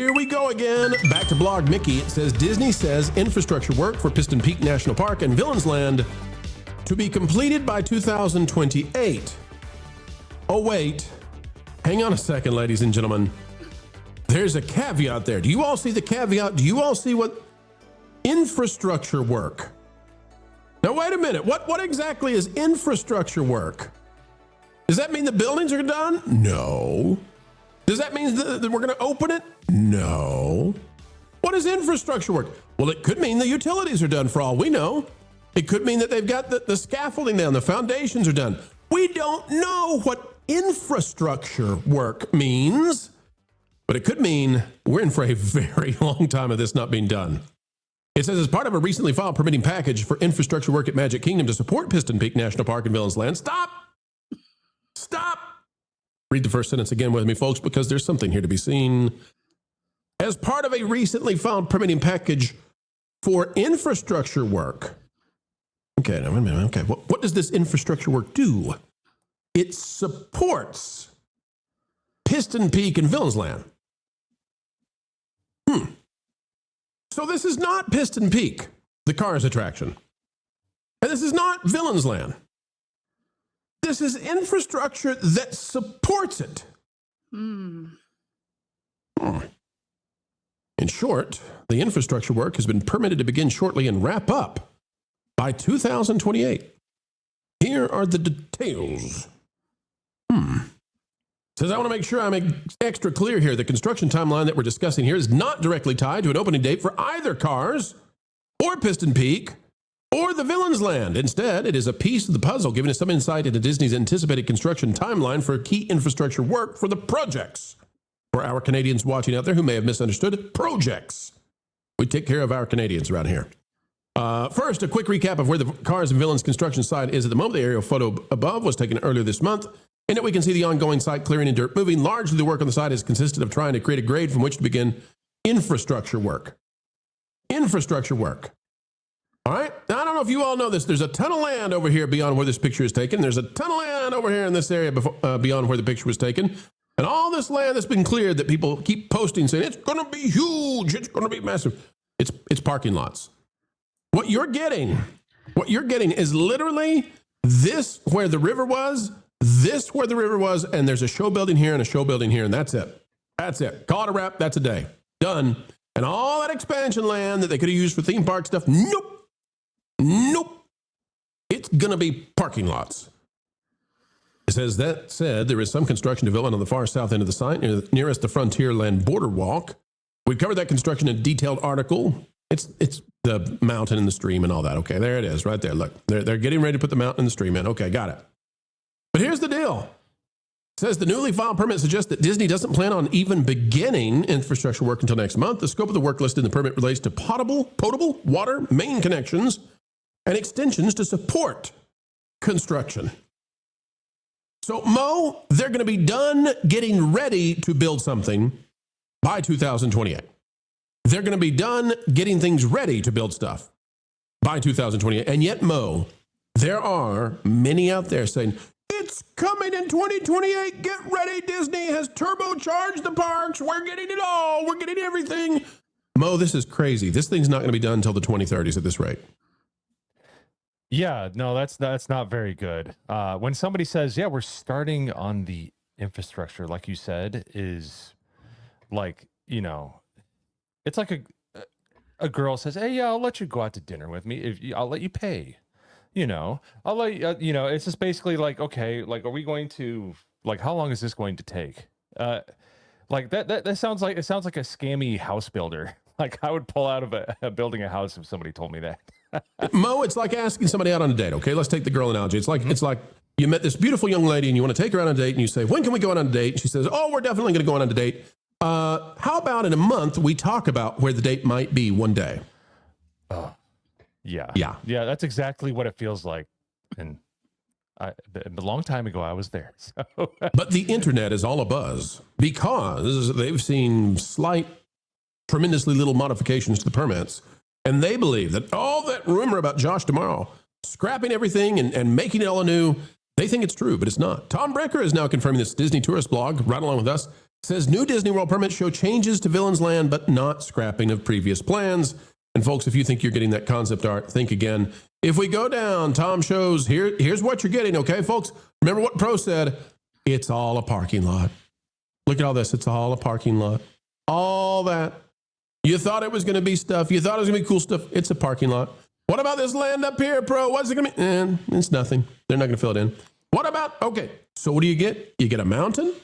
Here we go again. Back to blog Mickey. It says Disney says infrastructure work for Piston Peak National Park and Villians Land to be completed by 2028. Oh, wait. Hang on a second, ladies and gentlemen. There's a caveat there. Do you all see the caveat? Do you all see what infrastructure work? Now, wait a minute. What exactly is infrastructure work? Does that mean the buildings are done? No. Does that mean that we're going to open it? No. What is infrastructure work? Well, it could mean the utilities are done for all we know. It could mean that they've got the scaffolding down, the foundations are done. We don't know what infrastructure work means, but it could mean we're in for a very long time of this not being done. It says, as part of a recently filed permitting package for infrastructure work at Magic Kingdom to support Piston Peak National Park and Villians Land. Stop! Read the first sentence again with me, folks, because there's something here to be seen. As part of a recently filed permitting package for infrastructure work. Okay, now wait a minute. Okay, what does this infrastructure work do? It supports Piston Peak and Villians Land. So this is not Piston Peak, the Cars attraction. And this is not Villians Land. This is infrastructure that supports it. In short, the infrastructure work has been permitted to begin shortly and wrap up by 2028. Here are the details. Says, I want to make sure I make extra clear here. The construction timeline that we're discussing here is not directly tied to an opening date for either Cars or Piston Peak or the Villians Land. Instead, it is a piece of the puzzle giving us some insight into Disney's anticipated construction timeline for key infrastructure work for the projects. For our Canadians watching out there who may have misunderstood, projects. We take care of our Canadians around here. First, a quick recap of where the Cars and Villians construction site is at the moment. The aerial photo above was taken earlier this month. In it, we can see the ongoing site clearing and dirt moving. Largely, the work on the site has consisted of trying to create a grade from which to begin infrastructure work. Infrastructure work. All right? Now, I don't know if you all know this. There's a ton of land over here beyond where this picture is taken. There's a ton of land over here in this area beyond where the picture was taken. And all this land that's been cleared that people keep posting saying, it's going to be huge, it's going to be massive. It's parking lots. What you're getting is literally this where the river was, this where the river was, and there's a show building here and a show building here, and that's it. That's it. Call it a wrap. That's a day. Done. And all that expansion land that they could have used for theme park stuff, nope. It's going to be parking lots. It says, that said, there is some construction development on the far south end of the site, nearest the Frontierland border walk. We covered that construction in a detailed article. It's the mountain and the stream and all that. Okay, there it is right there. Look, they're getting ready to put the mountain and the stream in. Okay, got it. But here's the deal. It says the newly filed permit suggests that Disney doesn't plan on even beginning infrastructure work until next month. The scope of the work listed in the permit relates to potable water main connections and extensions to support construction. So, Mo, they're going to be done getting ready to build something by 2028. They're going to be done getting things ready to build stuff by 2028. And yet, Mo, there are many out there saying, it's coming in 2028. Get ready. Disney has turbocharged the parks. We're getting it all. We're getting everything. Mo, this is crazy. This thing's not going to be done until the 2030s at this rate. Yeah, no, that's not very good. When somebody says, yeah, we're starting on the infrastructure, like you said, is like, you know, it's like a girl says, hey, yeah, I'll let you go out to dinner with me. I'll let you pay. You know, I'll let you, you know, it's just basically like, okay, like, are we going to, like, how long is this going to take? Like that sounds like, it sounds like a scammy house builder. Like I would pull out of building a house if somebody told me that. Mo, it's like asking somebody out on a date. Okay, let's take the girl analogy. It's like you met this beautiful young lady and you want to take her out on a date and you say, when can we go on a date? And she says, oh, we're definitely going to go on a date. How about in a month we talk about where the date might be one day? Oh, yeah. That's exactly what it feels like. And a long time ago, I was there. So. But the internet is all abuzz because they've seen slight, tremendously little modifications to the permits. And they believe that all that rumor about Josh tomorrow scrapping everything and making it all anew, they think it's true, but it's not. Tom Brecker is now confirming this Disney tourist blog right along with us. Says new Disney World permits show changes to Villains Land, but not scrapping of previous plans. And folks, if you think you're getting that concept art, think again. If we go down, Tom shows here's what you're getting. Okay, folks, remember what Pro said. It's all a parking lot. Look at all this. It's all a parking lot. All that. You thought it was going to be stuff. You thought it was going to be cool stuff. It's a parking lot. What about this land up here, Pro? What's it going to be? It's nothing. They're not going to fill it in. What about, okay, so what do you get? You get a mountain.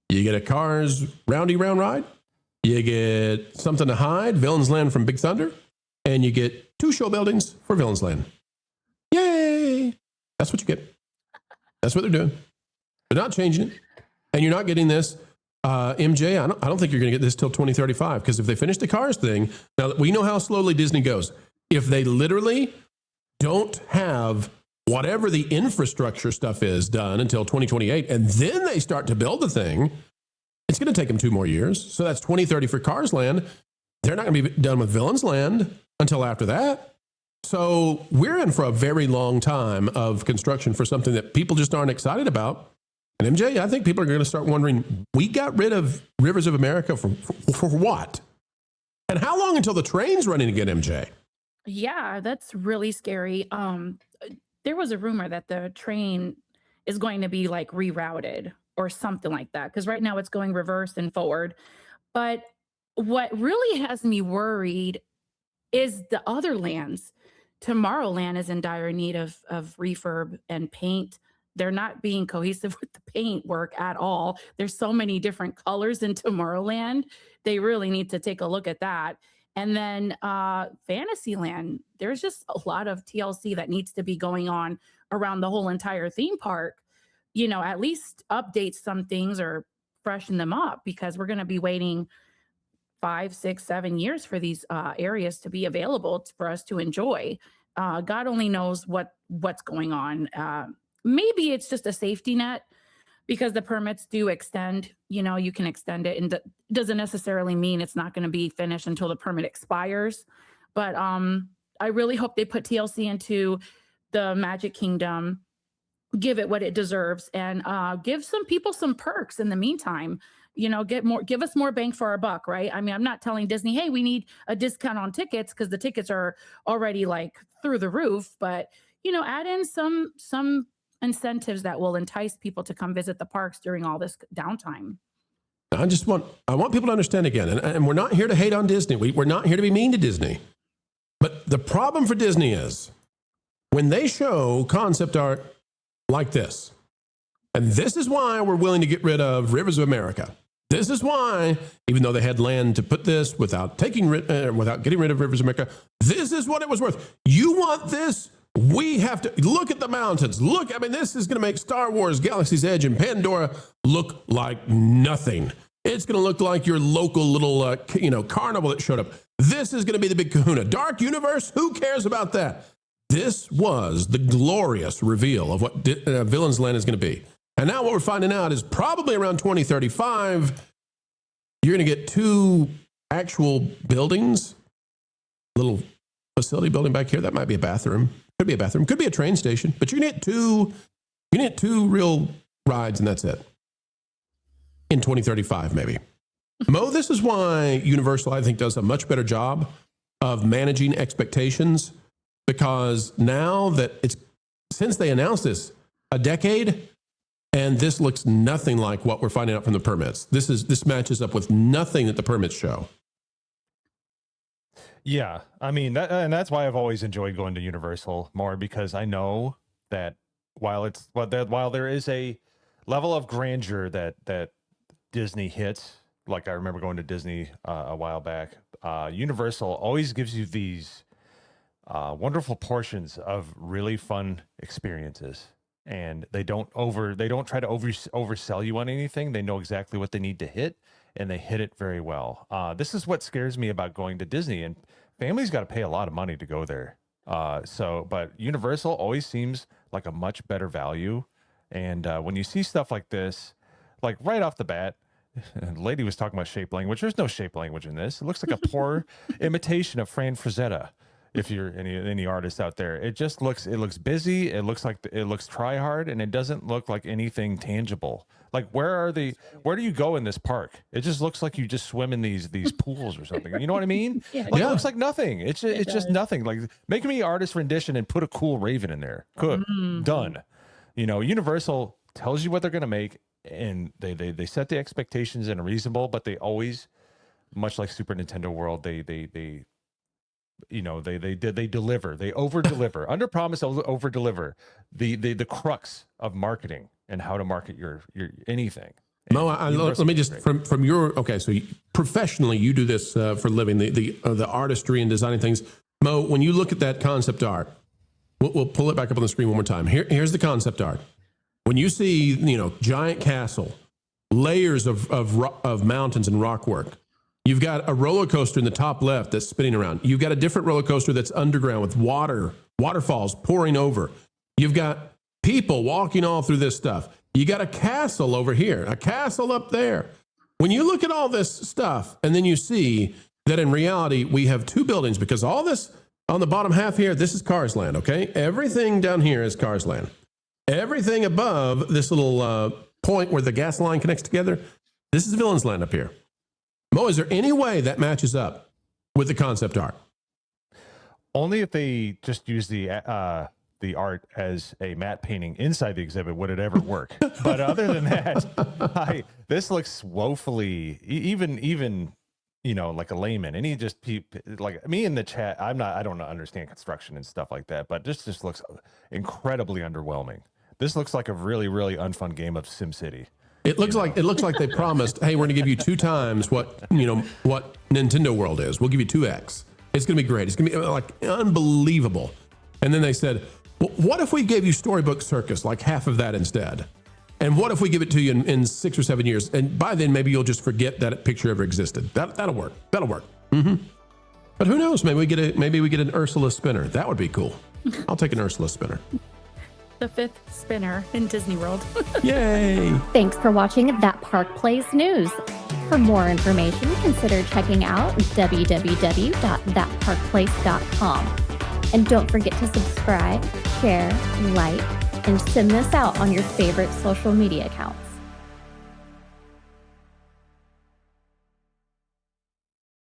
You get a Cars roundy round ride. You get something to hide, Villains Land from Big Thunder. And you get 2 show buildings for Villains Land. Yay! That's what you get. That's what they're doing. They're not changing it. And you're not getting this. MJ, I don't think you're going to get this till 2035, because if they finish the Cars thing, now we know how slowly Disney goes. If they literally don't have whatever the infrastructure stuff is done until 2028, and then they start to build the thing, it's going to take them 2 more years. So that's 2030 for Cars Land. They're not going to be done with Villains Land until after that. So we're in for a very long time of construction for something that people just aren't excited about. And MJ, I think people are going to start wondering, we got rid of Rivers of America for what? And how long until the train's running again, MJ? Yeah, that's really scary. There was a rumor that the train is going to be like rerouted or something like that, because right now it's going reverse and forward. But what really has me worried is the other lands. Tomorrowland is in dire need of refurb and paint. They're not being cohesive with the paint work at all. There's so many different colors in Tomorrowland. They really need to take a look at that. And then Fantasyland, there's just a lot of TLC that needs to be going on around the whole entire theme park. You know, at least update some things or freshen them up, because we're going to be waiting 5, 6, 7 years for these areas to be available for us to enjoy. God only knows what's going on. Maybe it's just a safety net, because the permits do extend. You know, you can extend it, and it doesn't necessarily mean it's not going to be finished until the permit expires. But I really hope they put TLC into the Magic Kingdom, give it what it deserves, and give some people some perks in the meantime. You know, give us more bang for our buck, right? I mean, I'm not telling Disney, hey, we need a discount on tickets, because the tickets are already like through the roof. But, you know, add in some incentives that will entice people to come visit the parks during all this downtime. I want people to understand again, and we're not here to hate on Disney. We're not here to be mean to Disney. But the problem for Disney is when they show concept art like this, and this is why we're willing to get rid of Rivers of America. This is why, even though they had land to put this without getting rid of Rivers of America, this is what it was worth. You want this? We have to look at the mountains. Look, I mean, this is going to make Star Wars Galaxy's Edge and Pandora look like nothing. It's going to look like your local little, carnival that showed up. This is going to be the big kahuna. Dark Universe, who cares about that? This was the glorious reveal of what Villains Land is going to be. And now what we're finding out is probably around 2035, you're going to get 2 actual buildings, little facility building back here. That might be a bathroom. Could be a bathroom. Could be a train station. But you're going to get 2 real rides, and that's it. In 2035, maybe. Mo, this is why Universal, I think, does a much better job of managing expectations, because now that since they announced this a decade, and this looks nothing like what we're finding out from the permits. This matches up with nothing that the permits show. Yeah, I mean, that's why I've always enjoyed going to Universal more, because I know that while there is a level of grandeur that Disney hits, like I remember going to Disney a while back, Universal always gives you these wonderful portions of really fun experiences. And they don't try to oversell you on anything. They know exactly what they need to hit, and they hit it very well. This is what scares me about going to Disney, and families got to pay a lot of money to go there. But Universal always seems like a much better value. And when you see stuff like this, like right off the bat, the lady was talking about shape language. There's no shape language in this. It looks like a poor imitation of Fran Frazetta. if you're any artists out there, it looks busy. It looks try hard, and it doesn't look like anything tangible. Like where do you go in this park? It just looks like you just swim in these pools or something. You know what I mean? Yeah. Like, it looks like nothing. It's just nothing. Like make me artist rendition and put a cool raven in there. Good. Done. You know, Universal tells you what they're going to make, and they set the expectations and reasonable, but they always, much like Super Nintendo World, they deliver. They over deliver. Under promise, over deliver. The crux of marketing and how to market your anything. Mo, let me just from your so professionally you do this for a living, the artistry and designing things. Mo, when you look at that concept art, we'll pull it back up on the screen one more time. Here's the concept art. When you see giant castle, layers of mountains and rock work, you've got a roller coaster in the top left that's spinning around. You've got a different roller coaster that's underground with waterfalls pouring over. You've got people walking all through this stuff. You got a castle over here, a castle up there. When you look at all this stuff, and then you see that in reality, we have two buildings, because all this on the bottom half here, this is Cars Land, okay? Everything down here is Cars Land. Everything above this little point where the gas line connects together, this is Villains Land up here. Mo, is there any way that matches up with the concept art? Only if they just use the art as a matte painting inside the exhibit would it ever work. But other than that, this looks woefully, even like a layman. And he just like me in the chat. I don't understand construction and stuff like that, but this just looks incredibly underwhelming. This looks like a really, really unfun game of SimCity. It looks like they promised, hey, we're going to give you 2 times what Nintendo World is. We'll give you 2x. It's going to be great. It's going to be like unbelievable. And then they said, well, what if we gave you Storybook Circus, like half of that instead? And what if we give it to you in 6 or 7 years? And by then, maybe you'll just forget that picture ever existed. That'll work. That'll work. Mm-hmm. But who knows? Maybe we get an Ursula spinner. That would be cool. I'll take an Ursula spinner. The 5th spinner in Disney World. Yay! Thanks for watching That Park Plays News. For more information, consider checking out www.thatparkplace.com. And don't forget to subscribe, share, like, and send this out on your favorite social media accounts.